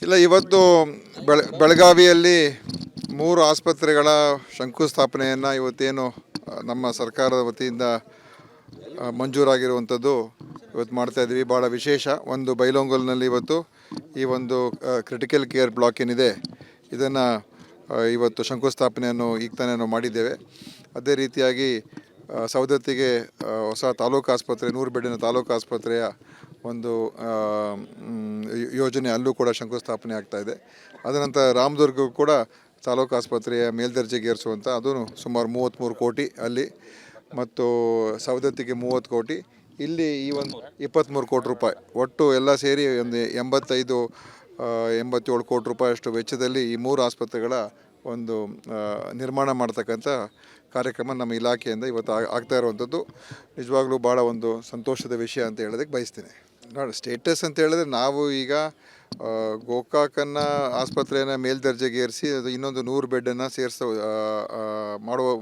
ಇಲ್ಲ, ಇವತ್ತು ಬೆಳಗಾವಿಯಲ್ಲಿ 3 ಆಸ್ಪತ್ರೆಗಳ ಶಂಕುಸ್ಥಾಪನೆಯನ್ನು ಇವತ್ತೇನು ನಮ್ಮ ಸರ್ಕಾರದ ವತಿಯಿಂದ ಮಂಜೂರಾಗಿರುವಂಥದ್ದು ಇವತ್ತು ಮಾಡ್ತಾಯಿದ್ವಿ. ಭಾಳ ವಿಶೇಷ. ಒಂದು ಬೈಲೊಂಗಲ್ನಲ್ಲಿ ಇವತ್ತು ಈ ಒಂದು ಕ್ರಿಟಿಕಲ್ ಕೇರ್ ಬ್ಲಾಕ್ ಏನಿದೆ ಇದನ್ನು ಇವತ್ತು ಶಂಕುಸ್ಥಾಪನೆಯನ್ನು ಈಗ ತಾನೇ ನಾವು ಮಾಡಿದ್ದೇವೆ. ಅದೇ ರೀತಿಯಾಗಿ ಸವದತ್ತಿಗೆ ಹೊಸ ತಾಲೂಕು ಆಸ್ಪತ್ರೆ, 100 ಬೆಡ್ಡಿನ ತಾಲೂಕು ಆಸ್ಪತ್ರೆಯ ಒಂದು ಯೋಜನೆ ಅಲ್ಲೂ ಕೂಡ ಶಂಕುಸ್ಥಾಪನೆ ಆಗ್ತಾಯಿದೆ. ಅದನಂತರ ರಾಮದುರ್ಗಕ್ಕೂ ಕೂಡ ತಾಲೂಕು ಆಸ್ಪತ್ರೆಯ ಮೇಲ್ದರ್ಜೆಗೇರಿಸುವಂಥ ಅದು ಸುಮಾರು 33 ಕೋಟಿ ಅಲ್ಲಿ, ಮತ್ತು ಸವದತ್ತಿಗೆ 30 ಕೋಟಿ, ಇಲ್ಲಿ ಈ ಒಂದು 23 ಕೋಟಿ ರೂಪಾಯಿ, ಒಟ್ಟು ಎಲ್ಲ ಸೇರಿ ಒಂದು 87 ಕೋಟಿ ರೂಪಾಯಿಯಷ್ಟು ವೆಚ್ಚದಲ್ಲಿ ಈ 3 ಆಸ್ಪತ್ರೆಗಳ ಒಂದು ನಿರ್ಮಾಣ ಮಾಡ್ತಕ್ಕಂಥ ಕಾರ್ಯಕ್ರಮ ನಮ್ಮ ಇಲಾಖೆಯಿಂದ ಇವತ್ತು ಆಗ್ತಾ ಇರುವಂಥದ್ದು ನಿಜವಾಗ್ಲೂ ಭಾಳ ಒಂದು ಸಂತೋಷದ ವಿಷಯ ಅಂತ ಹೇಳೋದಕ್ಕೆ ಬಯಸ್ತೀನಿ. ನೋಡಿ, ಸ್ಟೇಟಸ್ ಅಂತ ಹೇಳಿದ್ರೆ ನಾವು ಈಗ ಗೋಕಾಕನ್ನು ಆಸ್ಪತ್ರೆಯನ್ನು ಮೇಲ್ದರ್ಜೆಗೇರಿಸಿ ಅದು ಇನ್ನೊಂದು 100 ಬೆಡ್ಡನ್ನು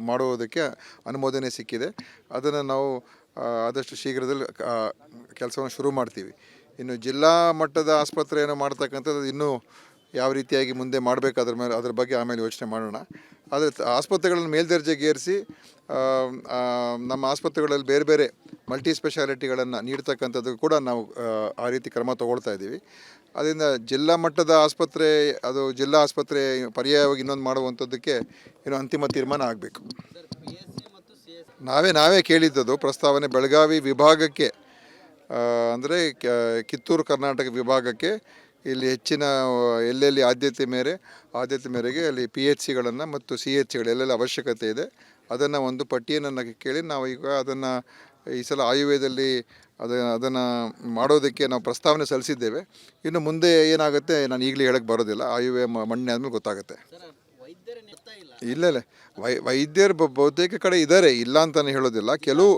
ಮಾಡುವುದಕ್ಕೆ ಅನುಮೋದನೆ ಸಿಕ್ಕಿದೆ. ಅದನ್ನು ನಾವು ಆದಷ್ಟು ಶೀಘ್ರದಲ್ಲಿ ಕೆಲಸವನ್ನು ಶುರು ಮಾಡ್ತೀವಿ. ಇನ್ನು ಜಿಲ್ಲಾ ಮಟ್ಟದ ಆಸ್ಪತ್ರೆಯನ್ನು ಮಾಡ್ತಕ್ಕಂಥದ್ದು ಇನ್ನೂ ಯಾವ ರೀತಿಯಾಗಿ ಮುಂದೆ ಮಾಡಬೇಕು ಅದ್ರ ಬಗ್ಗೆ ಆಮೇಲೆ ಯೋಚನೆ ಮಾಡೋಣ. ಆದರೆ ಆಸ್ಪತ್ರೆಗಳನ್ನು ಮೇಲ್ದರ್ಜೆಗೇರಿಸಿ ನಮ್ಮ ಆಸ್ಪತ್ರೆಗಳಲ್ಲಿ ಬೇರೆ ಬೇರೆ ಮಲ್ಟಿ ಸ್ಪೆಷಾಲಿಟಿಗಳನ್ನು ನೀಡ್ತಕ್ಕಂಥದ್ದು ಕೂಡ ನಾವು ಆ ರೀತಿ ಕ್ರಮ ತಗೊಳ್ತಾ ಇದ್ದೀವಿ. ಅದರಿಂದ ಜಿಲ್ಲಾ ಮಟ್ಟದ ಆಸ್ಪತ್ರೆ, ಅದು ಜಿಲ್ಲಾ ಆಸ್ಪತ್ರೆ ಪರ್ಯಾಯವಾಗಿ ಇನ್ನೊಂದು ಮಾಡುವಂಥದ್ದಕ್ಕೆ ಇನ್ನೂ ಅಂತಿಮ ತೀರ್ಮಾನ ಆಗಬೇಕು. ನಾವೇ ಕೇಳಿದ್ದದು ಪ್ರಸ್ತಾವನೆ ಬೆಳಗಾವಿ ವಿಭಾಗಕ್ಕೆ, ಅಂದರೆ ಕಿತ್ತೂರು ಕರ್ನಾಟಕ ವಿಭಾಗಕ್ಕೆ ಇಲ್ಲಿ ಹೆಚ್ಚಿನ ಎಲ್ಲೆಲ್ಲಿ ಆದ್ಯತೆ ಮೇರೆಗೆ ಅಲ್ಲಿ PHCಗಳನ್ನು ಮತ್ತು CHCಗಳು ಎಲ್ಲೆಲ್ಲಿ ಅವಶ್ಯಕತೆ ಇದೆ ಅದನ್ನು ಒಂದು ಪಟ್ಟಿಯನ್ನು ಕೇಳಿ ನಾವು ಈಗ ಅದನ್ನು ಈ ಸಲ ಆಯುವ್ಯದಲ್ಲಿ ಅದನ್ನು ಮಾಡೋದಕ್ಕೆ ನಾವು ಪ್ರಸ್ತಾವನೆ ಸಲ್ಲಿಸಿದ್ದೇವೆ. ಇನ್ನು ಮುಂದೆ ಏನಾಗುತ್ತೆ ನಾನು ಈಗಲೇ ಹೇಳಕ್ಕೆ ಬರೋದಿಲ್ಲ, ಆಯುವ್ಯ ಮಣ್ಣೆ ಆದಮೇಲೆ ಗೊತ್ತಾಗುತ್ತೆ. ಇಲ್ಲ ವೈದ್ಯರು ಬಹುತೇಕ ಕಡೆ ಇದ್ದಾರೆ, ಇಲ್ಲ ಅಂತಲೇ ಹೇಳೋದಿಲ್ಲ. ಕೆಲವು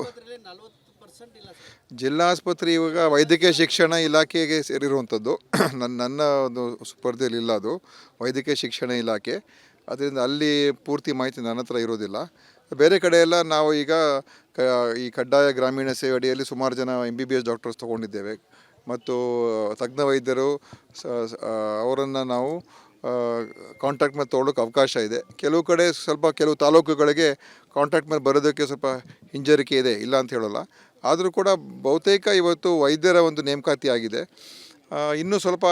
ಜಿಲ್ಲಾ ಆಸ್ಪತ್ರೆ ಇವಾಗ ವೈದ್ಯಕೀಯ ಶಿಕ್ಷಣ ಇಲಾಖೆಗೆ ಸೇರಿರುವಂಥದ್ದು, ನನ್ನ ಒಂದು ಸ್ಪರ್ಧೆಯಲ್ಲಿ ಇಲ್ಲ, ಅದು ವೈದ್ಯಕೀಯ ಶಿಕ್ಷಣ ಇಲಾಖೆ. ಅದರಿಂದ ಅಲ್ಲಿ ಪೂರ್ತಿ ಮಾಹಿತಿ ನನ್ನ ಹತ್ರ ಇರೋದಿಲ್ಲ. ಬೇರೆ ಕಡೆ ಎಲ್ಲ ನಾವು ಈಗ ಈ ಕಡ್ಡಾಯ ಗ್ರಾಮೀಣ ಸೇವೆ ಅಡಿಯಲ್ಲಿ ಸುಮಾರು ಜನ MBBS ಡಾಕ್ಟರ್ಸ್ ತೊಗೊಂಡಿದ್ದೇವೆ, ಮತ್ತು ತಜ್ಞ ವೈದ್ಯರು ಅವರನ್ನು ನಾವು ಕಾಂಟ್ಯಾಕ್ಟ್ ಮೇಲೆ ತೊಗೊಳ್ಳೋಕೆ ಅವಕಾಶ ಇದೆ. ಕೆಲವು ತಾಲೂಕುಗಳಿಗೆ ಕಾಂಟ್ಯಾಕ್ಟ್ ಮೇಲೆ ಬರೋದಕ್ಕೆ ಸ್ವಲ್ಪ ಹಿಂಜರಿಕೆ ಇದೆ, ಇಲ್ಲ ಅಂತ ಹೇಳೋಲ್ಲ. ಆದರೂ ಕೂಡ ಬಹುತೇಕ ಇವತ್ತು ವೈದ್ಯರ ಒಂದು ನೇಮಕಾತಿ ಆಗಿದೆ. ಇನ್ನೂ ಸ್ವಲ್ಪ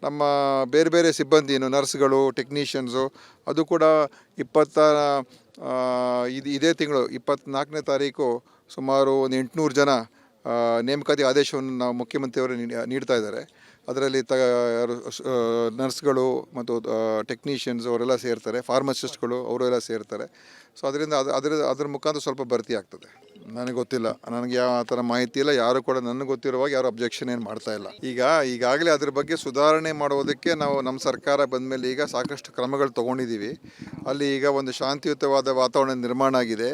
ನಮ್ಮ ಬೇರೆ ಬೇರೆ ಸಿಬ್ಬಂದಿ, ನರ್ಸ್ಗಳು, ಟೆಕ್ನಿಷಿಯನ್ಸು, ಅದು ಕೂಡ ಇದೇ ತಿಂಗಳು 24ನೇ ತಾರೀಕು ಸುಮಾರು ಒಂದು 800 ಜನ ನೇಮಕಾತಿ ಆದೇಶವನ್ನು ನಾವು ಮುಖ್ಯಮಂತ್ರಿಯವರು ನೀಡ್ತಾ ಇದ್ದಾರೆ. ಅದರಲ್ಲಿ ನರ್ಸ್ಗಳು ಮತ್ತು ಟೆಕ್ನಿಷಿಯನ್ಸ್ ಅವರೆಲ್ಲ ಸೇರ್ತಾರೆ, ಫಾರ್ಮಸಿಸ್ಟ್ಗಳು ಅವರೆಲ್ಲ ಸೇರ್ತಾರೆ. ಸೊ ಅದರಿಂದ ಅದರ ಮುಖಾಂತರ ಸ್ವಲ್ಪ ಭರ್ತಿ ಆಗ್ತದೆ. ನನಗೆ ಗೊತ್ತಿಲ್ಲ, ನನಗೆ ಯಾವ ಆ ಥರ ಮಾಹಿತಿ ಇಲ್ಲ. ಯಾರು ಕೂಡ ನನಗೆ ಗೊತ್ತಿರುವಾಗ ಯಾರು ಅಬ್ಜೆಕ್ಷನ್ ಏನು ಮಾಡ್ತಾ ಇಲ್ಲ. ಈಗಾಗಲೇ ಅದ್ರ ಬಗ್ಗೆ ಸುಧಾರಣೆ ಮಾಡುವುದಕ್ಕೆ ನಾವು ನಮ್ಮ ಸರ್ಕಾರ ಬಂದಮೇಲೆ ಈಗ ಸಾಕಷ್ಟು ಕ್ರಮಗಳು ತೊಗೊಂಡಿದ್ದೀವಿ. ಅಲ್ಲಿ ಈಗ ಒಂದು ಶಾಂತಿಯುತವಾದ ವಾತಾವರಣ ನಿರ್ಮಾಣ ಆಗಿದೆ,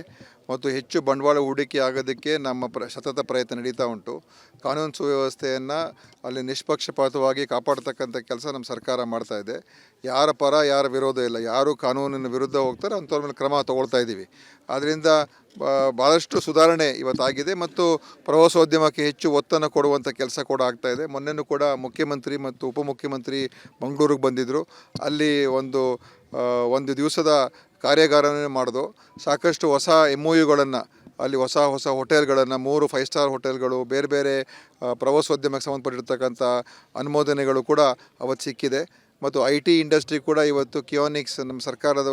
ಮತ್ತು ಹೆಚ್ಚು ಬಂಡವಾಳ ಹೂಡಿಕೆ ಆಗೋದಕ್ಕೆ ನಮ್ಮ ಸತತ ಪ್ರಯತ್ನ ನಡೀತಾ ಉಂಟು. ಕಾನೂನು ಸುವ್ಯವಸ್ಥೆಯನ್ನು ಅಲ್ಲಿ ನಿಷ್ಪಕ್ಷಪಾತವಾಗಿ ಕಾಪಾಡ್ತಕ್ಕಂಥ ಕೆಲಸ ನಮ್ಮ ಸರ್ಕಾರ ಮಾಡ್ತಾ ಇದೆ. ಯಾರ ಪರ ಯಾರ ವಿರೋಧ ಇಲ್ಲ, ಯಾರು ಕಾನೂನಿನ ವಿರುದ್ಧ ಹೋಗ್ತಾರೆ ಅಂಥವ್ರ ಮೇಲೆ ಕ್ರಮ ತೊಗೊಳ್ತಾ ಇದ್ದೀವಿ. ಆದ್ದರಿಂದ ಭಾಳಷ್ಟು ಸುಧಾರಣೆ ಇವತ್ತಾಗಿದೆ, ಮತ್ತು ಪ್ರವಾಸೋದ್ಯಮಕ್ಕೆ ಹೆಚ್ಚು ಒತ್ತನ್ನು ಕೊಡುವಂಥ ಕೆಲಸ ಕೂಡ ಆಗ್ತಾಯಿದೆ. ಮೊನ್ನೆನೂ ಕೂಡ ಮುಖ್ಯಮಂತ್ರಿ ಮತ್ತು ಉಪಮುಖ್ಯಮಂತ್ರಿ ಮಂಗಳೂರಿಗೆ ಬಂದಿದ್ದರು. ಅಲ್ಲಿ ಒಂದು ದಿವಸದ ಕಾರ್ಯಾಗಾರನೇ ಮಾಡಿದು. ಸಾಕಷ್ಟು ಹೊಸ MOUಗಳನ್ನು, ಅಲ್ಲಿ ಹೊಸ ಹೋಟೆಲ್ಗಳನ್ನು, 3 5 ಸ್ಟಾರ್ ಹೋಟೆಲ್ಗಳು, ಬೇರೆ ಬೇರೆ ಪ್ರವಾಸೋದ್ಯಮಕ್ಕೆ ಸಂಬಂಧಪಟ್ಟಿರ್ತಕ್ಕಂಥ ಅನುಮೋದನೆಗಳು ಕೂಡ ಅವತ್ತು ಸಿಕ್ಕಿದೆ. ಮತ್ತು IT ಇಂಡಸ್ಟ್ರಿ ಕೂಡ ಇವತ್ತು ಕಿಯೋನಿಕ್ಸ್ ನಮ್ಮ ಸರ್ಕಾರದ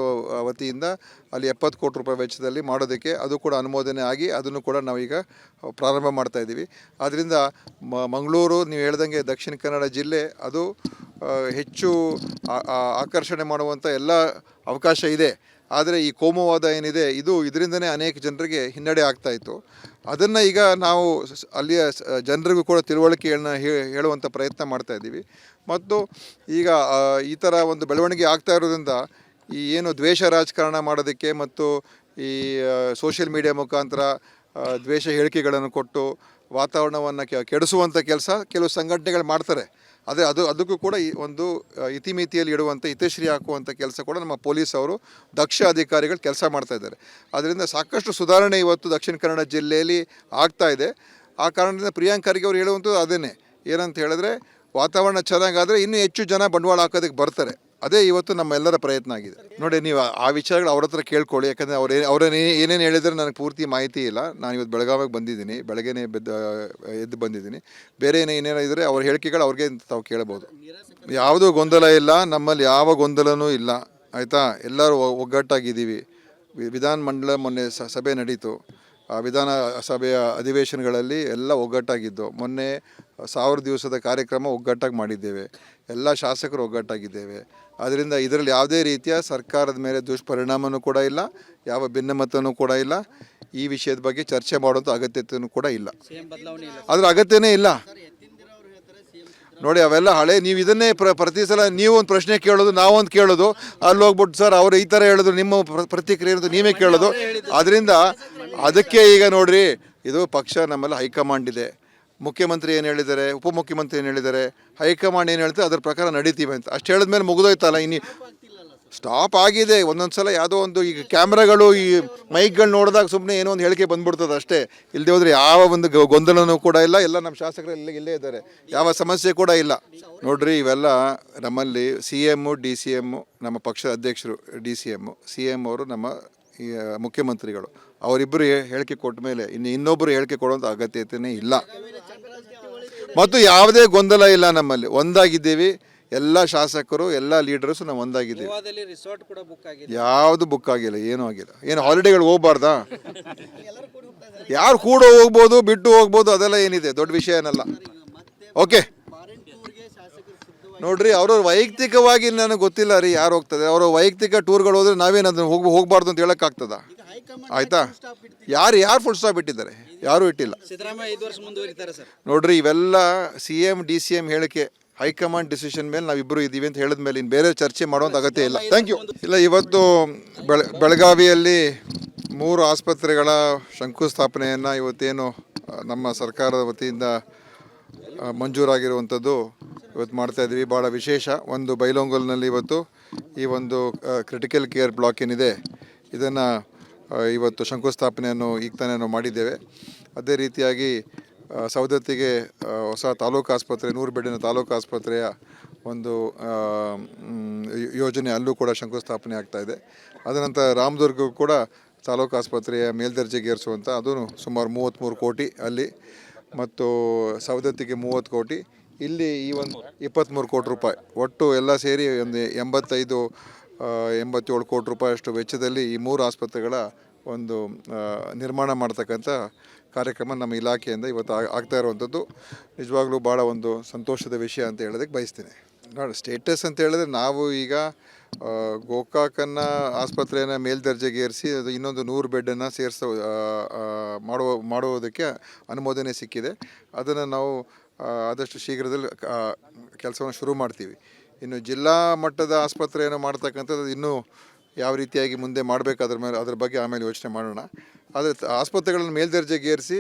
ವತಿಯಿಂದ ಅಲ್ಲಿ 70 ಕೋಟಿ ರೂಪಾಯಿ ವೆಚ್ಚದಲ್ಲಿ ಮಾಡೋದಕ್ಕೆ ಅದು ಕೂಡ ಅನುಮೋದನೆ ಆಗಿ ಅದನ್ನು ಕೂಡ ನಾವೀಗ ಪ್ರಾರಂಭ ಮಾಡ್ತಾಯಿದ್ದೀವಿ. ಆದ್ದರಿಂದ ಮಂಗಳೂರು, ನೀವು ಹೇಳ್ದಂಗೆ ದಕ್ಷಿಣ ಕನ್ನಡ ಜಿಲ್ಲೆ, ಅದು ಹೆಚ್ಚು ಆಕರ್ಷಣೆ ಮಾಡುವಂಥ ಎಲ್ಲ ಅವಕಾಶ ಇದೆ. ಆದರೆ ಈ ಕೋಮುವಾದ ಏನಿದೆ ಇದರಿಂದನೇ ಅನೇಕ ಜನರಿಗೆ ಹಿನ್ನಡೆ ಆಗ್ತಾಯಿತ್ತು. ಅದನ್ನು ಈಗ ನಾವು ಅಲ್ಲಿಯ ಜನರಿಗೂ ಕೂಡ ತಿಳುವಳಿಕೆಯನ್ನು ಹೇಳುವಂಥ ಪ್ರಯತ್ನ ಮಾಡ್ತಾಯಿದ್ದೀವಿ. ಮತ್ತು ಈಗ ಈ ಥರ ಒಂದು ಬೆಳವಣಿಗೆ ಆಗ್ತಾ ಇರೋದ್ರಿಂದ ಈ ಏನು ದ್ವೇಷ ರಾಜಕಾರಣ ಮಾಡೋದಕ್ಕೆ ಮತ್ತು ಈ ಸೋಷಿಯಲ್ ಮೀಡಿಯಾ ಮುಖಾಂತರ ದ್ವೇಷ ಹೇಳಿಕೆಗಳನ್ನು ಕೊಟ್ಟು ವಾತಾವರಣವನ್ನು ಕೆಡಿಸುವಂಥ ಕೆಲಸ ಕೆಲವು ಸಂಘಟನೆಗಳು ಮಾಡ್ತಾರೆ. ಅದಕ್ಕೂ ಕೂಡ ಒಂದು ಇತಿಮಿತಿಯಲ್ಲಿ ಇಡುವಂಥ ಹಿತಶ್ರೀ ಹಾಕುವಂಥ ಕೆಲಸ ಕೂಡ ನಮ್ಮ ಪೊಲೀಸ್ ಅವರು ದಕ್ಷ ಅಧಿಕಾರಿಗಳು ಕೆಲಸ ಮಾಡ್ತಾಯಿದ್ದಾರೆ. ಅದರಿಂದ ಸಾಕಷ್ಟು ಸುಧಾರಣೆ ಇವತ್ತು ದಕ್ಷಿಣ ಕನ್ನಡ ಜಿಲ್ಲೆಯಲ್ಲಿ ಆಗ್ತಾಯಿದೆ. ಆ ಕಾರಣದಿಂದ ಪ್ರಿಯಾಂಕ್ ಖರ್ಗೆ ಅವರು ಹೇಳುವಂಥದ್ದು ಅದೇನೇ, ಏನಂತ ಹೇಳಿದ್ರೆ ವಾತಾವರಣ ಚೆನ್ನಾಗಾದರೆ ಇನ್ನೂ ಹೆಚ್ಚು ಜನ ಬಂಡವಾಳ ಹಾಕೋದಕ್ಕೆ ಬರ್ತಾರೆ. ಅದೇ ಇವತ್ತು ನಮ್ಮೆಲ್ಲರ ಪ್ರಯತ್ನ ಆಗಿದೆ. ನೋಡಿ, ನೀವು ಆ ವಿಚಾರಗಳು ಅವ್ರ ಹತ್ರ ಕೇಳ್ಕೊಳ್ಳಿ, ಯಾಕಂದರೆ ಅವ್ರೇನು ಏನೇನು ಹೇಳಿದರೆ ನನಗೆ ಪೂರ್ತಿ ಮಾಹಿತಿ ಇಲ್ಲ. ನಾನು ಇವತ್ತು ಬೆಳಗಾವಿಗೆ ಬಂದಿದ್ದೀನಿ, ಬೆಳಗ್ಗೆನೇ ಎದ್ದು ಬಂದಿದ್ದೀನಿ. ಬೇರೆ ಏನೇನೋ ಇದ್ದರೆ ಅವ್ರ ಹೇಳಿಕೆಗಳು ಅವ್ರಿಗೆ ತಾವು ಕೇಳಬಹುದು. ಯಾವುದೂ ಗೊಂದಲ ಇಲ್ಲ, ನಮ್ಮಲ್ಲಿ ಯಾವ ಗೊಂದಲನೂ ಇಲ್ಲ, ಆಯಿತಾ. ಎಲ್ಲರೂ ಒಗ್ಗಟ್ಟಾಗಿದ್ದೀವಿ. ವಿಧಾನಮಂಡಲ ಮೊನ್ನೆ ಸಭೆ ನಡೀತು. ಆ ವಿಧಾನಸಭೆಯ ಅಧಿವೇಶನಗಳಲ್ಲಿ ಎಲ್ಲ ಒಗ್ಗಟ್ಟಾಗಿದ್ದು. ಮೊನ್ನೆ 1000 ದಿವಸದ ಕಾರ್ಯಕ್ರಮ ಒಗ್ಗಟ್ಟಾಗಿ ಮಾಡಿದ್ದೇವೆ. ಎಲ್ಲ ಶಾಸಕರು ಒಗ್ಗಟ್ಟಾಗಿದ್ದೇವೆ. ಆದ್ದರಿಂದ ಇದರಲ್ಲಿ ಯಾವುದೇ ರೀತಿಯ ಸರ್ಕಾರದ ಮೇಲೆ ದುಷ್ಪರಿಣಾಮನೂ ಕೂಡ ಇಲ್ಲ, ಯಾವ ಭಿನ್ನಮತನೂ ಕೂಡ ಇಲ್ಲ. ಈ ವಿಷಯದ ಬಗ್ಗೆ ಚರ್ಚೆ ಮಾಡುವಂಥ ಅಗತ್ಯತೆಯೂ ಕೂಡ ಇಲ್ಲ, ಅದರ ಅಗತ್ಯನೇ ಇಲ್ಲ. ನೋಡಿ, ಅವೆಲ್ಲ ಹಳೆ. ನೀವು ಇದನ್ನೇ ಪ್ರತಿ ಸಲ ನೀವು ಒಂದು ಪ್ರಶ್ನೆ ಕೇಳೋದು, ನಾವೊಂದು ಕೇಳೋದು, ಅಲ್ಲಿ ಹೋಗ್ಬಿಟ್ಟು ಸರ್ ಅವರು ಈ ಥರ ಹೇಳಿದ್ರು, ನಿಮ್ಮ ಪ್ರತಿಕ್ರಿಯೆ ಇರೋದು ನೀವೇ ಕೇಳೋದು. ಅದರಿಂದ ಅದಕ್ಕೆ ಈಗ ನೋಡ್ರಿ, ಇದು ಪಕ್ಷ ನಮ್ಮಲ್ಲಿ ಹೈಕಮಾಂಡ್ ಇದೆ. ಮುಖ್ಯಮಂತ್ರಿ ಏನು ಹೇಳಿದ್ದಾರೆ, ಉಪಮುಖ್ಯಮಂತ್ರಿ ಏನು ಹೇಳಿದ್ದಾರೆ, ಹೈಕಮಾಂಡ್ ಏನು ಹೇಳ್ತಾರೆ ಅದ್ರ ಪ್ರಕಾರ ನಡೀತೀವಿ ಅಂತ ಅಷ್ಟು ಹೇಳಿದ್ಮೇಲೆ ಮುಗಿದೋಯ್ತಲ್ಲ. ಇನ್ನು ಸ್ಟಾಪ್ ಆಗಿದೆ. ಒಂದೊಂದು ಸಲ ಯಾವುದೋ ಒಂದು ಈಗ ಕ್ಯಾಮ್ರಾಗಳು, ಈ ಮೈಕ್ಗಳು ನೋಡಿದಾಗ ಸುಮ್ಮನೆ ಏನೋ ಒಂದು ಹೇಳಿಕೆ ಬಂದ್ಬಿಡ್ತದೆ ಅಷ್ಟೇ. ಇಲ್ಲದೆ ಹೋದರೆ ಯಾವ ಒಂದು ಗೊಂದಲನೂ ಕೂಡ ಇಲ್ಲ. ಎಲ್ಲ ನಮ್ಮ ಶಾಸಕರು ಇಲ್ಲೇ ಇದ್ದಾರೆ, ಯಾವ ಸಮಸ್ಯೆ ಕೂಡ ಇಲ್ಲ. ನೋಡ್ರಿ, ಇವೆಲ್ಲ ನಮ್ಮಲ್ಲಿ CM DCM, ನಮ್ಮ ಪಕ್ಷದ ಅಧ್ಯಕ್ಷರು DCM, CM ಅವರು ನಮ್ಮ ಈ ಮುಖ್ಯಮಂತ್ರಿಗಳು, ಅವರಿಬ್ಬರು ಹೇಳಿಕೆ ಕೊಟ್ಟ ಮೇಲೆ ಇನ್ನೊಬ್ಬರು ಹೇಳಿಕೆ ಕೊಡುವಂಥ ಅಗತ್ಯತೆಯೇ ಇಲ್ಲ. ಮತ್ತು ಯಾವುದೇ ಗೊಂದಲ ಇಲ್ಲ. ನಮ್ಮಲ್ಲಿ ಒಂದಾಗಿದ್ದೀವಿ, ಎಲ್ಲ ಶಾಸಕರು, ಎಲ್ಲ ಲೀಡರ್ಸು ನಾವು ಒಂದಾಗಿದ್ದೀವಿ. ಯಾವುದು ಬುಕ್ ಆಗಿಲ್ಲ, ಏನೂ ಆಗಿಲ್ಲ. ಏನು ಹಾಲಿಡೇಗಳು ಹೋಗ್ಬಾರ್ದಾ? ಯಾರು ಕೂಡ ಹೋಗ್ಬೋದು, ಬಿಟ್ಟು ಹೋಗ್ಬೋದು, ಅದೆಲ್ಲ ಏನಿದೆ ದೊಡ್ಡ ವಿಷಯ ಏನಲ್ಲ. ಓಕೆ, ನೋಡ್ರಿ, ಅವರು ವೈಯಕ್ತಿಕವಾಗಿ ನನಗೆ ಗೊತ್ತಿಲ್ಲ ರೀ ಯಾರು ಹೋಗ್ತದೆ. ಅವರು ವೈಯಕ್ತಿಕ ಟೂರ್ಗಳು ಹೋದರೆ ನಾವೇನು ಅದನ್ನು ಹೋಗಬಾರ್ದು ಅಂತ ಹೇಳೋಕ್ಕಾಗ್ತದ? ಆಯಿತಾ? ಯಾರು ಫುಲ್ ಸ್ಟಾಪ್ ಇಟ್ಟಿದ್ದಾರೆ? ಯಾರೂ ಇಟ್ಟಿಲ್ಲ. ನೋಡ್ರಿ, ಇವೆಲ್ಲ CM DCM ಹೇಳಿಕೆ, ಹೈಕಮಾಂಡ್ ಡಿಸಿಷನ್ ಮೇಲೆ ನಾವಿಬ್ಬರು ಇದ್ದೀವಿ ಅಂತ ಹೇಳಿದ ಮೇಲೆ ಇನ್ನು ಬೇರೆ ಚರ್ಚೆ ಮಾಡುವಂಥ ಅಗತ್ಯ ಇಲ್ಲ. Thank you. ಇಲ್ಲ, ಇವತ್ತು ಬೆಳಗಾವಿಯಲ್ಲಿ 3 ಆಸ್ಪತ್ರೆಗಳ ಶಂಕುಸ್ಥಾಪನೆಯನ್ನು ಇವತ್ತೇನು ನಮ್ಮ ಸರ್ಕಾರದ ವತಿಯಿಂದ ಮಂಜೂರಾಗಿರುವಂಥದ್ದು ಇವತ್ತು ಮಾಡ್ತಾಯಿದ್ವಿ. ಭಾಳ ವಿಶೇಷ. ಒಂದು ಬೈಲೊಂಗಲ್ನಲ್ಲಿ ಇವತ್ತು ಈ ಒಂದು ಕ್ರಿಟಿಕಲ್ ಕೇರ್ ಬ್ಲಾಕ್ ಏನಿದೆ ಇದನ್ನು ಇವತ್ತು ಶಂಕುಸ್ಥಾಪನೆಯನ್ನು ಈಗ ತಾನೇ ನಾವು ಮಾಡಿದ್ದೇವೆ. ಅದೇ ರೀತಿಯಾಗಿ ಸವದತ್ತಿಗೆ ಹೊಸ ತಾಲೂಕು ಆಸ್ಪತ್ರೆ, 100 ಬೆಡ್ಡಿನ ತಾಲೂಕು ಆಸ್ಪತ್ರೆಯ ಒಂದು ಯೋಜನೆ, ಅಲ್ಲೂ ಕೂಡ ಶಂಕುಸ್ಥಾಪನೆ ಆಗ್ತಾಯಿದೆ. ಅದನಂತರ ರಾಮದುರ್ಗಕ್ಕೂ ಕೂಡ ತಾಲೂಕು ಆಸ್ಪತ್ರೆಯ ಮೇಲ್ದರ್ಜೆಗೇರಿಸುವಂಥ, ಅದೂ ಸುಮಾರು 33 ಕೋಟಿ ಅಲ್ಲಿ, ಮತ್ತು ಸವದತ್ತಿಗೆ 30 ಕೋಟಿ, ಇಲ್ಲಿ ಈ ಒಂದು 23 ಕೋಟಿ ರೂಪಾಯಿ, ಒಟ್ಟು ಎಲ್ಲ ಸೇರಿ ಒಂದು 87 ಕೋಟಿ ರೂಪಾಯಿಯಷ್ಟು ವೆಚ್ಚದಲ್ಲಿ ಈ 3 ಆಸ್ಪತ್ರೆಗಳ ಒಂದು ನಿರ್ಮಾಣ ಮಾಡ್ತಕ್ಕಂಥ ಕಾರ್ಯಕ್ರಮ ನಮ್ಮ ಇಲಾಖೆಯಿಂದ ಇವತ್ತು ಆಗ್ತಾ ಇರುವಂಥದ್ದು ನಿಜವಾಗ್ಲೂ ಭಾಳ ಒಂದು ಸಂತೋಷದ ವಿಷಯ ಅಂತ ಹೇಳೋದಕ್ಕೆ ಬಯಸ್ತೀನಿ. ನೋಡಿ, ಸ್ಟೇಟಸ್ ಅಂತ ಹೇಳಿದ್ರೆ ನಾವು ಈಗ ಗೋಕಾಕನ್ನು ಆಸ್ಪತ್ರೆಯನ್ನು ಮೇಲ್ದರ್ಜೆಗೇರಿಸಿ ಅದು ಇನ್ನೊಂದು 100 ಬೆಡ್ಡನ್ನು ಮಾಡುವುದಕ್ಕೆ ಅನುಮೋದನೆ ಸಿಕ್ಕಿದೆ. ಅದನ್ನು ನಾವು ಆದಷ್ಟು ಶೀಘ್ರದಲ್ಲಿ ಕೆಲಸವನ್ನು ಶುರು ಮಾಡ್ತೀವಿ. ಇನ್ನು ಜಿಲ್ಲಾ ಮಟ್ಟದ ಆಸ್ಪತ್ರೆಯನ್ನು ಮಾಡ್ತಕ್ಕಂಥದ್ದು ಇನ್ನೂ ಯಾವ ರೀತಿಯಾಗಿ ಮುಂದೆ ಮಾಡಬೇಕು ಅದ್ರ ಬಗ್ಗೆ ಆಮೇಲೆ ಯೋಚನೆ ಮಾಡೋಣ. ಆದರೆ ಆಸ್ಪತ್ರೆಗಳನ್ನು ಮೇಲ್ದರ್ಜೆಗೇರಿಸಿ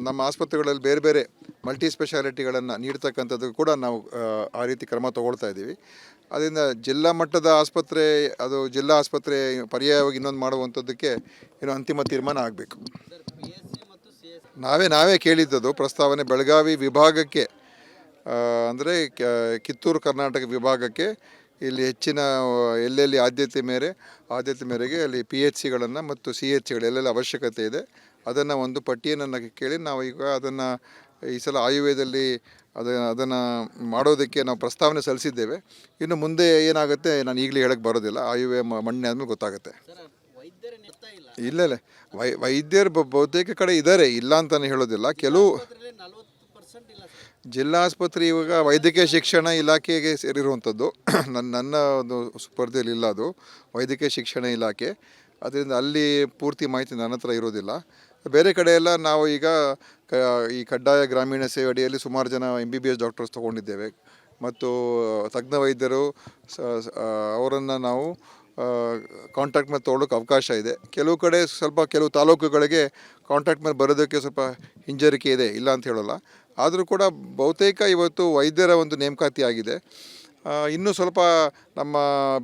ನಮ್ಮ ಆಸ್ಪತ್ರೆಗಳಲ್ಲಿ ಬೇರೆ ಬೇರೆ ಮಲ್ಟಿ ಸ್ಪೆಷಾಲಿಟಿಗಳನ್ನು ನೀಡ್ತಕ್ಕಂಥದ್ದು ಕೂಡ ನಾವು ಆ ರೀತಿ ಕ್ರಮ ತಗೊಳ್ತಾ ಇದ್ದೀವಿ. ಅದರಿಂದ ಜಿಲ್ಲಾ ಮಟ್ಟದ ಆಸ್ಪತ್ರೆ, ಅದು ಜಿಲ್ಲಾ ಆಸ್ಪತ್ರೆ ಪರ್ಯಾಯವಾಗಿ ಇನ್ನೊಂದು ಮಾಡುವಂಥದ್ದಕ್ಕೆ ಇನ್ನೂ ಅಂತಿಮ ತೀರ್ಮಾನ ಆಗಬೇಕು. ನಾವೇ ಕೇಳಿದ್ದದು ಪ್ರಸ್ತಾವನೆ ಬೆಳಗಾವಿ ವಿಭಾಗಕ್ಕೆ, ಅಂದರೆ ಕಿತ್ತೂರು ಕರ್ನಾಟಕ ವಿಭಾಗಕ್ಕೆ ಇಲ್ಲಿ ಹೆಚ್ಚಿನ ಎಲ್ಲೆಲ್ಲಿ ಆದ್ಯತೆ ಮೇರೆಗೆ ಅಲ್ಲಿ PHCಗಳನ್ನು ಮತ್ತು CHಗಳು ಎಲ್ಲೆಲ್ಲಿ ಅವಶ್ಯಕತೆ ಇದೆ ಅದನ್ನು ಒಂದು ಪಟ್ಟಿಯನ್ನು ಕೇಳಿ ನಾವು ಈಗ ಅದನ್ನು ಈ ಸಲ ಆಯುವ್ಯದಲ್ಲಿ ಅದನ್ನು ಮಾಡೋದಕ್ಕೆ ನಾವು ಪ್ರಸ್ತಾವನೆ ಸಲ್ಲಿಸಿದ್ದೇವೆ. ಇನ್ನು ಮುಂದೆ ಏನಾಗುತ್ತೆ ನಾನು ಈಗಲೇ ಹೇಳಕ್ಕೆ ಬರೋದಿಲ್ಲ, ಆಯುವ್ಯ ಮಣ್ಣೆ ಆದಮೇಲೆ ಗೊತ್ತಾಗುತ್ತೆ. ಇಲ್ಲ, ವೈದ್ಯರು ಬಹುತೇಕ ಕಡೆ ಇದ್ದಾರೆ, ಇಲ್ಲ ಅಂತಲೇ ಹೇಳೋದಿಲ್ಲ. ಕೆಲವು ಜಿಲ್ಲಾ ಆಸ್ಪತ್ರೆ ಇವಾಗ ವೈದ್ಯಕೀಯ ಶಿಕ್ಷಣ ಇಲಾಖೆಗೆ ಸೇರಿರುವಂಥದ್ದು, ನನ್ನ ಒಂದು ಸ್ಪರ್ಧೆಯಲ್ಲಿ ಇಲ್ಲ, ಅದು ವೈದ್ಯಕೀಯ ಶಿಕ್ಷಣ ಇಲಾಖೆ. ಅದರಿಂದ ಅಲ್ಲಿ ಪೂರ್ತಿ ಮಾಹಿತಿ ನನ್ನ ಹತ್ರ ಇರೋದಿಲ್ಲ. ಬೇರೆ ಕಡೆ ಎಲ್ಲ ನಾವು ಈಗ ಈ ಕಡ್ಡಾಯ ಗ್ರಾಮೀಣ ಸೇವೆ ಅಡಿಯಲ್ಲಿ ಸುಮಾರು ಜನ MBBS ಡಾಕ್ಟರ್ಸ್ ತೊಗೊಂಡಿದ್ದೇವೆ, ಮತ್ತು ತಜ್ಞ ವೈದ್ಯರು ಅವರನ್ನು ನಾವು ಕಾಂಟ್ಯಾಕ್ಟ್ ಮೇಲೆ ತೊಗೊಳ್ಳೋಕೆ ಅವಕಾಶ ಇದೆ. ಕೆಲವು ತಾಲೂಕುಗಳಿಗೆ ಕಾಂಟ್ಯಾಕ್ಟ್ ಮೇಲೆ ಬರೋದಕ್ಕೆ ಸ್ವಲ್ಪ ಹಿಂಜರಿಕೆ ಇದೆ, ಇಲ್ಲ ಅಂತ ಹೇಳೋಲ್ಲ. ಆದರೂ ಕೂಡ ಬಹುತೇಕ ಇವತ್ತು ವೈದ್ಯರ ಒಂದು ನೇಮಕಾತಿ ಆಗಿದೆ. ಇನ್ನೂ ಸ್ವಲ್ಪ ನಮ್ಮ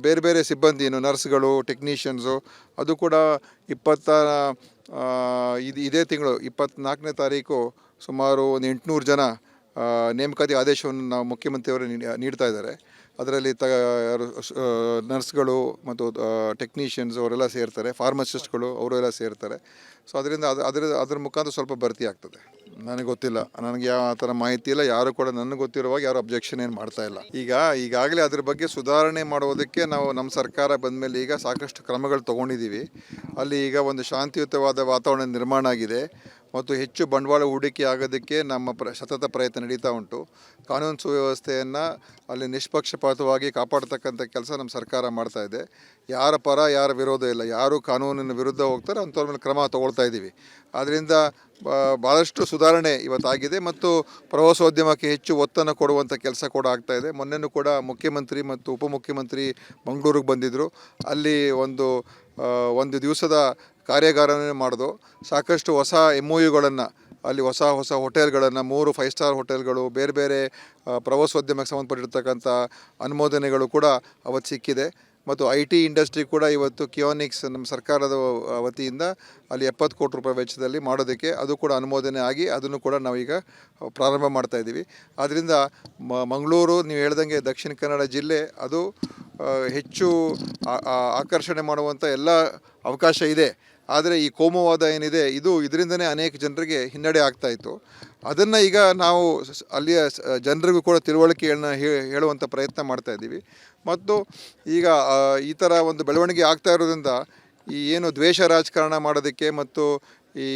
ಬೇರೆ ಸಿಬ್ಬಂದಿ, ನರ್ಸ್ಗಳು, ಟೆಕ್ನಿಷಿಯನ್ಸು, ಅದು ಕೂಡ ಇದೇ ತಿಂಗಳು 24ನೇ ತಾರೀಕು ಸುಮಾರು ಒಂದು 800 ಜನ ನೇಮಕಾತಿ ಆದೇಶವನ್ನು ನಾವು ಮುಖ್ಯಮಂತ್ರಿಯವರು ನೀಡ್ತಾ ಇದ್ದಾರೆ. ಅದರಲ್ಲಿ ಯಾರು ನರ್ಸ್ಗಳು ಮತ್ತು ಟೆಕ್ನಿಷಿಯನ್ಸ್ ಅವರೆಲ್ಲ ಸೇರ್ತಾರೆ, ಫಾರ್ಮಸಿಸ್ಟ್ಗಳು ಅವರೆಲ್ಲ ಸೇರ್ತಾರೆ. ಸೊ ಅದರಿಂದ ಅದ್ರ ಮುಖಾಂತರ ಸ್ವಲ್ಪ ಭರ್ತಿ ಆಗ್ತದೆ. ನನಗೆ ಗೊತ್ತಿಲ್ಲ, ನನಗೆ ಯಾವ ಆ ಥರ ಮಾಹಿತಿ ಇಲ್ಲ. ಯಾರು ಕೂಡ ನನಗೆ ಗೊತ್ತಿರುವಾಗ ಯಾರು ಅಬ್ಜೆಕ್ಷನ್ ಏನು ಮಾಡ್ತಾ ಇಲ್ಲ. ಈಗಾಗಲೇ ಅದ್ರ ಬಗ್ಗೆ ಸುಧಾರಣೆ ಮಾಡುವುದಕ್ಕೆ ನಾವು ನಮ್ಮ ಸರ್ಕಾರ ಬಂದಮೇಲೆ ಈಗ ಸಾಕಷ್ಟು ಕ್ರಮಗಳು ತೊಗೊಂಡಿದ್ದೀವಿ. ಅಲ್ಲಿ ಈಗ ಒಂದು ಶಾಂತಿಯುತವಾದ ವಾತಾವರಣ ನಿರ್ಮಾಣ ಆಗಿದೆ ಮತ್ತು ಹೆಚ್ಚು ಬಂಡವಾಳ ಹೂಡಿಕೆ ಆಗೋದಕ್ಕೆ ನಮ್ಮ ಸತತ ಪ್ರಯತ್ನ ನಡೀತಾ ಉಂಟು. ಕಾನೂನು ಸುವ್ಯವಸ್ಥೆಯನ್ನು ಅಲ್ಲಿ ನಿಷ್ಪಕ್ಷಪಾತವಾಗಿ ಕಾಪಾಡ್ತಕ್ಕಂಥ ಕೆಲಸ ನಮ್ಮ ಸರ್ಕಾರ ಮಾಡ್ತಾ ಇದೆ. ಯಾರ ಪರ ಯಾರ ವಿರೋಧ ಇಲ್ಲ, ಯಾರು ಕಾನೂನಿನ ವಿರುದ್ಧ ಹೋಗ್ತಾರೆ ಅಂಥವ್ರ ಮೇಲೆ ಕ್ರಮ ತಗೊಳ್ತಾ ಇದ್ದೀವಿ. ಆದ್ದರಿಂದ ಭಾಳಷ್ಟು ಸುಧಾರಣೆ ಇವತ್ತಾಗಿದೆ ಮತ್ತು ಪ್ರವಾಸೋದ್ಯಮಕ್ಕೆ ಹೆಚ್ಚು ಒತ್ತನ್ನು ಕೊಡುವಂಥ ಕೆಲಸ ಕೂಡ ಆಗ್ತಾಯಿದೆ. ಮೊನ್ನೆನೂ ಕೂಡ ಮುಖ್ಯಮಂತ್ರಿ ಮತ್ತು ಉಪಮುಖ್ಯಮಂತ್ರಿ ಮಂಗಳೂರಿಗೆ ಬಂದಿದ್ದರು. ಅಲ್ಲಿ ಒಂದು ದಿವಸದ ಕಾರ್ಯಾಗಾರನೇ ಮಾಡಿದು. ಸಾಕಷ್ಟು ಹೊಸ MOUಗಳನ್ನು ಅಲ್ಲಿ ಹೊಸ ಹೋಟೆಲ್ಗಳನ್ನು 3 5 ಸ್ಟಾರ್ ಹೋಟೆಲ್ಗಳು, ಬೇರೆ ಬೇರೆ ಪ್ರವಾಸೋದ್ಯಮಕ್ಕೆ ಸಂಬಂಧಪಟ್ಟಿರ್ತಕ್ಕಂಥ ಅನುಮೋದನೆಗಳು ಕೂಡ ಅವತ್ತು ಸಿಕ್ಕಿದೆ. ಮತ್ತು IT ಇಂಡಸ್ಟ್ರಿ ಕೂಡ ಇವತ್ತು ಕಿಯೋನಿಕ್ಸ್ ನಮ್ಮ ಸರ್ಕಾರದ ವತಿಯಿಂದ ಅಲ್ಲಿ 70 ಕೋಟಿ ರೂಪಾಯಿ ವೆಚ್ಚದಲ್ಲಿ ಮಾಡೋದಕ್ಕೆ ಅದು ಕೂಡ ಅನುಮೋದನೆ ಆಗಿ ಅದನ್ನು ಕೂಡ ನಾವೀಗ ಪ್ರಾರಂಭ ಮಾಡ್ತಾಯಿದ್ದೀವಿ. ಆದ್ದರಿಂದ ಮಂಗಳೂರು ನೀವು ಹೇಳ್ದಂಗೆ ದಕ್ಷಿಣ ಕನ್ನಡ ಜಿಲ್ಲೆ ಅದು ಹೆಚ್ಚು ಆಕರ್ಷಣೆ ಮಾಡುವಂಥ ಎಲ್ಲ ಅವಕಾಶ ಇದೆ. ಆದರೆ ಈ ಕೋಮುವಾದ ಏನಿದೆ ಇದರಿಂದನೇ ಅನೇಕ ಜನರಿಗೆ ಹಿನ್ನಡೆ ಆಗ್ತಾಯಿತ್ತು. ಅದನ್ನು ಈಗ ನಾವು ಅಲ್ಲಿಯ ಜನರಿಗೂ ಕೂಡ ತಿಳುವಳಿಕೆಗಳನ್ನ ಹೇಳುವಂಥ ಪ್ರಯತ್ನ ಮಾಡ್ತಾಯಿದ್ದೀವಿ. ಮತ್ತು ಈಗ ಈ ಥರ ಒಂದು ಬೆಳವಣಿಗೆ ಆಗ್ತಾ ಇರೋದ್ರಿಂದ ಈ ಏನು ದ್ವೇಷ ರಾಜಕಾರಣ ಮಾಡೋದಕ್ಕೆ ಮತ್ತು ಈ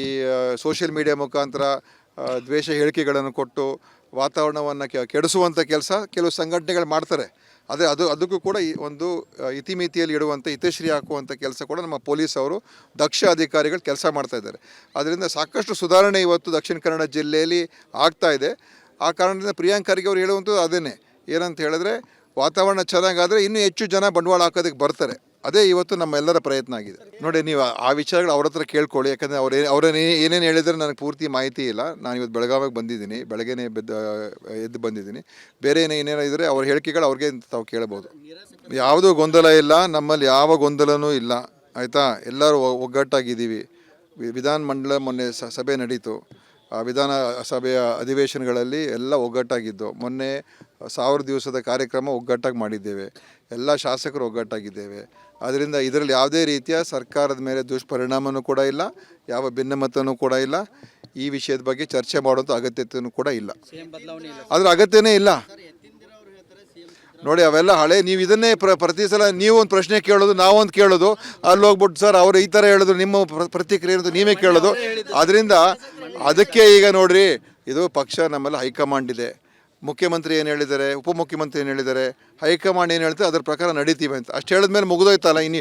ಸೋಷಿಯಲ್ ಮೀಡಿಯಾ ಮುಖಾಂತರ ದ್ವೇಷ ಹೇಳಿಕೆಗಳನ್ನು ಕೊಟ್ಟು ವಾತಾವರಣವನ್ನು ಕೆಡಿಸುವಂಥ ಕೆಲಸ ಕೆಲವು ಸಂಘಟನೆಗಳು ಮಾಡ್ತಾರೆ. ಅದಕ್ಕೂ ಕೂಡ ಒಂದು ಇತಿಮಿತಿಯಲ್ಲಿ ಇಡುವಂಥ ಹಿತಶ್ರೀ ಹಾಕುವಂಥ ಕೆಲಸ ಕೂಡ ನಮ್ಮ ಪೊಲೀಸ್ ಅವರು ದಕ್ಷ ಅಧಿಕಾರಿಗಳು ಕೆಲಸ ಮಾಡ್ತಾಯಿದ್ದಾರೆ. ಅದರಿಂದ ಸಾಕಷ್ಟು ಸುಧಾರಣೆ ಇವತ್ತು ದಕ್ಷಿಣ ಕನ್ನಡ ಜಿಲ್ಲೆಯಲ್ಲಿ ಆಗ್ತಾ ಇದೆ. ಆ ಕಾರಣದಿಂದ ಪ್ರಿಯಾಂಕ್ ಖರ್ಗೆ ಅವರು ಹೇಳುವಂಥದ್ದು ಅದೇನೆ, ಏನಂತ ಹೇಳಿದ್ರೆ ವಾತಾವರಣ ಚೆನ್ನಾಗಾದರೆ ಇನ್ನೂ ಹೆಚ್ಚು ಜನ ಬಂಡವಾಳ ಹಾಕೋದಕ್ಕೆ ಬರ್ತಾರೆ. ಅದೇ ಇವತ್ತು ನಮ್ಮೆಲ್ಲರ ಪ್ರಯತ್ನ ಆಗಿದೆ. ನೋಡಿ, ನೀವು ಆ ವಿಚಾರಗಳು ಅವ್ರ ಹತ್ರ ಕೇಳ್ಕೊಳ್ಳಿ. ಯಾಕಂದರೆ ಅವ್ರೇನು ಏನೇನು ಹೇಳಿದರೆ ನನಗೆ ಪೂರ್ತಿ ಮಾಹಿತಿ ಇಲ್ಲ. ನಾನು ಇವತ್ತು ಬೆಳಗಾವಿಗೆ ಬಂದಿದ್ದೀನಿ, ಬೆಳಗ್ಗೆನೇ ಎದ್ದು ಬಂದಿದ್ದೀನಿ. ಬೇರೆ ಏನೇನೋ ಇದ್ದರೆ ಅವ್ರ ಹೇಳಿಕೆಗಳು ಅವ್ರಿಗೆ ತಾವು ಕೇಳಬಹುದು. ಯಾವುದೂ ಗೊಂದಲ ಇಲ್ಲ, ನಮ್ಮಲ್ಲಿ ಯಾವ ಗೊಂದಲನೂ ಇಲ್ಲ, ಆಯಿತಾ. ಎಲ್ಲರೂ ಒಗ್ಗಟ್ಟಾಗಿದ್ದೀವಿ. ವಿಧಾನಮಂಡಲ ಮೊನ್ನೆ ಸಭೆ ನಡೀತು. ವಿಧಾನಸಭೆಯ ಅಧಿವೇಶನಗಳಲ್ಲಿ ಎಲ್ಲ ಒಗ್ಗಟ್ಟಾಗಿದ್ದು. ಮೊನ್ನೆ 1000 ದಿವಸದ ಕಾರ್ಯಕ್ರಮ ಒಗ್ಗಟ್ಟಾಗಿ ಮಾಡಿದ್ದೇವೆ. ಎಲ್ಲ ಶಾಸಕರು ಒಗ್ಗಟ್ಟಾಗಿದ್ದೇವೆ. ಆದ್ದರಿಂದ ಇದರಲ್ಲಿ ಯಾವುದೇ ರೀತಿಯ ಸರ್ಕಾರದ ಮೇಲೆ ದುಷ್ಪರಿಣಾಮನೂ ಕೂಡ ಇಲ್ಲ, ಯಾವ ಭಿನ್ನಮತನೂ ಕೂಡ ಇಲ್ಲ. ಈ ವಿಷಯದ ಬಗ್ಗೆ ಚರ್ಚೆ ಮಾಡುವಂಥ ಅಗತ್ಯತೆಯೂ ಕೂಡ ಇಲ್ಲ. ಅದರ ಅಗತ್ಯನೇ ಇಲ್ಲ. ನೋಡಿ, ಅವೆಲ್ಲ ಹಳೆ. ನೀವು ಇದನ್ನೇ ಪ್ರತಿ ಸಲ ನೀವು ಒಂದು ಪ್ರಶ್ನೆ ಕೇಳೋದು, ನಾವೊಂದು ಕೇಳೋದು, ಅಲ್ಲಿ ಹೋಗ್ಬಿಟ್ಟು ಸರ್ ಅವರು ಈ ಥರ ಹೇಳಿದ್ರು, ನಿಮ್ಮ ಪ್ರತಿಕ್ರಿಯೆ ಇರೋದು ನೀವೇ ಕೇಳೋದು. ಅದರಿಂದ ಅದಕ್ಕೆ ಈಗ ನೋಡ್ರಿ, ಇದು ಪಕ್ಷ ನಮ್ಮಲ್ಲಿ ಹೈಕಮಾಂಡ್ ಇದೆ. ಮುಖ್ಯಮಂತ್ರಿ ಏನು ಹೇಳಿದ್ದಾರೆ, ಉಪಮುಖ್ಯಮಂತ್ರಿ ಏನು ಹೇಳಿದ್ದಾರೆ, ಹೈಕಮಾಂಡ್ ಏನು ಹೇಳ್ತಾರೆ ಅದ್ರ ಪ್ರಕಾರ ನಡೀತೀವಿ ಅಂತ ಅಷ್ಟು ಹೇಳಿದ್ಮೇಲೆ ಮುಗಿದೋಯ್ತಲ್ಲ. ಇನ್ನು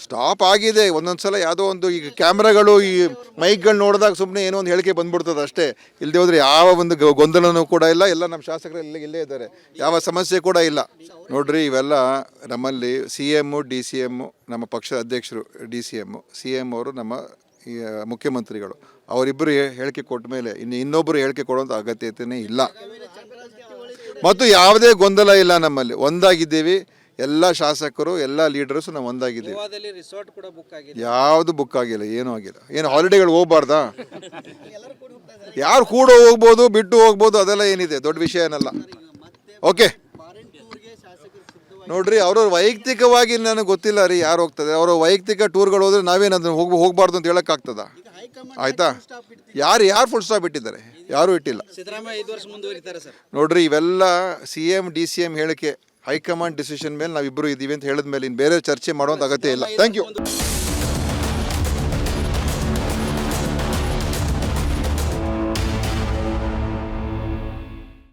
ಸ್ಟಾಪ್ ಆಗಿದೆ. ಒಂದೊಂದು ಸಲ ಯಾವುದೋ ಒಂದು ಈಗ ಕ್ಯಾಮ್ರಾಗಳು ಈ ಮೈಕ್ಗಳು ನೋಡಿದಾಗ ಸುಮ್ಮನೆ ಏನೋ ಒಂದು ಹೇಳಿಕೆ ಬಂದ್ಬಿಡ್ತದೆ ಅಷ್ಟೇ. ಇಲ್ಲದೆ ಹೋದರೆ ಯಾವ ಒಂದು ಗೊಂದಲನೂ ಕೂಡ ಇಲ್ಲ. ಎಲ್ಲ ನಮ್ಮ ಶಾಸಕರು ಇಲ್ಲೇ ಇದ್ದಾರೆ, ಯಾವ ಸಮಸ್ಯೆ ಕೂಡ ಇಲ್ಲ. ನೋಡ್ರಿ, ಇವೆಲ್ಲ ನಮ್ಮಲ್ಲಿ CM DCM ನಮ್ಮ ಪಕ್ಷದ ಅಧ್ಯಕ್ಷರು DCM, CM ಅವರು ನಮ್ಮ ಈ ಮುಖ್ಯಮಂತ್ರಿಗಳು, ಅವರಿಬ್ಬರು ಹೇಳಿಕೆ ಕೊಟ್ಟ ಮೇಲೆ ಇನ್ನೊಬ್ಬರು ಹೇಳಿಕೆ ಕೊಡುವಂಥ ಅಗತ್ಯತೆಯೇ ಇಲ್ಲ. ಮತ್ತು ಯಾವುದೇ ಗೊಂದಲ ಇಲ್ಲ. ನಮ್ಮಲ್ಲಿ ಒಂದಾಗಿದ್ದೀವಿ. ಎಲ್ಲ ಶಾಸಕರು, ಎಲ್ಲ ಲೀಡರ್ಸ್ ನಾವು ಒಂದಾಗಿದ್ದೀವಿ. ಯಾವುದು ಬುಕ್ ಆಗಿಲ್ಲ, ಏನೂ ಆಗಿಲ್ಲ. ಏನು ಹಾಲಿಡೇಗಳು ಹೋಗ್ಬಾರ್ದಾ? ಯಾರು ಕೂಡ ಹೋಗ್ಬೋದು, ಬಿಟ್ಟು ಹೋಗ್ಬೋದು, ಅದೆಲ್ಲ ಏನಿದೆ ದೊಡ್ಡ ವಿಷಯ ಏನಲ್ಲ. ಓಕೆ, ನೋಡ್ರಿ, ಅವ್ರವ್ರ ವೈಯಕ್ತಿಕವಾಗಿ ನನಗೆ ಗೊತ್ತಿಲ್ಲ ರೀ ಯಾರು ಹೋಗ್ತದೆ. ಅವರ ವೈಯಕ್ತಿಕ ಟೂರ್ಗಳು ಹೋದ್ರೆ ನಾವೇನು ಅದನ್ನು ಹೋಗ್ಬಾರ್ದು ಅಂತ ಹೇಳೋಕ್ಕಾಗ್ತದ? ಆಯ್ತಾ? ಯಾರು ಫುಲ್ ಸ್ಟಾಪ್ ಇಟ್ಟಿದ್ದಾರೆ? ಯಾರೂ ಇಟ್ಟಿಲ್ಲ. ನೋಡ್ರಿ, ಇವೆಲ್ಲ CM DCM ಹೇಳಿಕೆ, ಹೈಕಮಾಂಡ್ ಡಿಸಿಷನ್ ಮೇಲೆ ನಾವಿಬ್ಬರು ಇದ್ದೀವಿ ಅಂತ ಹೇಳಿದ ಮೇಲೆ ಇನ್ನು ಬೇರೆ ಚರ್ಚೆ ಮಾಡುವಂಥ ಅಗತ್ಯ ಇಲ್ಲ. Thank you.